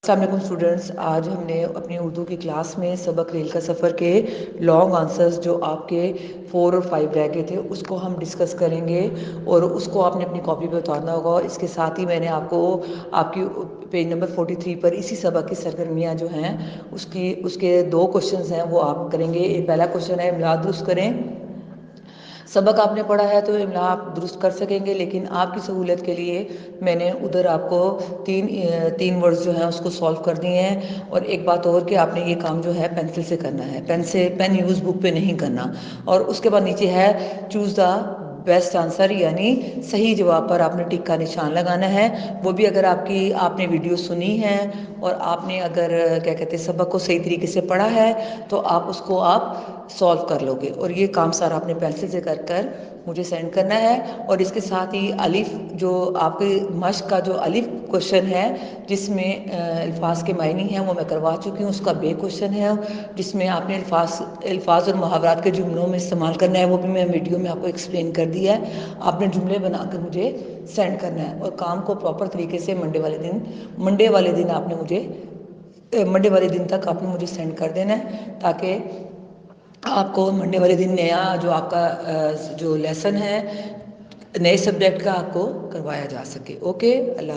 السلام علیکم اسٹوڈنٹس، آج ہم نے اپنی اردو کی کلاس میں سبق ریل کا سفر کے لانگ آنسرز جو آپ کے 4 اور 5 رہ گئے تھے اس کو ہم ڈسکس کریں گے، اور اس کو آپ نے اپنی کاپی پہ اتارنا ہوگا. اور اس کے ساتھ ہی میں نے آپ کو آپ کی پیج نمبر 43 پر اسی سبق کی سرگرمیاں جو ہیں اس کے 2 کوشچنز ہیں وہ آپ کریں گے. پہلا کوشچن ہے املا درست کریں. سبق آپ نے پڑھا ہے تو املا آپ درست کر سکیں گے، لیکن آپ کی سہولت کے لیے میں نے ادھر آپ کو تین ورڈز جو ہیں اس کو سالو کر دیے ہیں. اور ایک بات اور کہ آپ نے یہ کام جو ہے پینسل سے کرنا ہے، پین یوز بک پہ نہیں کرنا. اور اس کے بعد نیچے ہے چوز دا بیسٹ آنسر، یعنی صحیح جواب پر آپ نے ٹک کا نشان لگانا ہے. وہ بھی اگر آپ نے ویڈیو سنی ہے اور آپ نے اگر کیا کہتے ہیں سبق کو صحیح طریقے سے پڑھا ہے تو آپ اس کو آپ سالو کر لو گے. اور یہ کام سارا آپ نے پینسل سے کر مجھے سینڈ کرنا ہے. اور اس کے ساتھ ہی الف جو آپ کے مشق کا جو الف کوشچن ہے جس میں الفاظ کے معنی ہیں وہ میں کروا چکی ہوں. اس کا بے کوشچن ہے جس میں آپ نے الفاظ اور محاورات کے جملوں میں استعمال کرنا ہے، وہ بھی میں ویڈیو میں آپ کو ایکسپلین کر دیا ہے. آپ نے جملے بنا کر مجھے سینڈ کرنا ہے. اور کام کو پراپر طریقے سے منڈے والے دن آپ نے منڈے والے دن تک آپ نے مجھے سینڈ کر دینا ہے، تاکہ آپ کو منڈے والے دن نیا جو آپ کا جو لیسن ہے نئے سبجیکٹ کا آپ کو کروایا جا سکے. اوکے، اللہ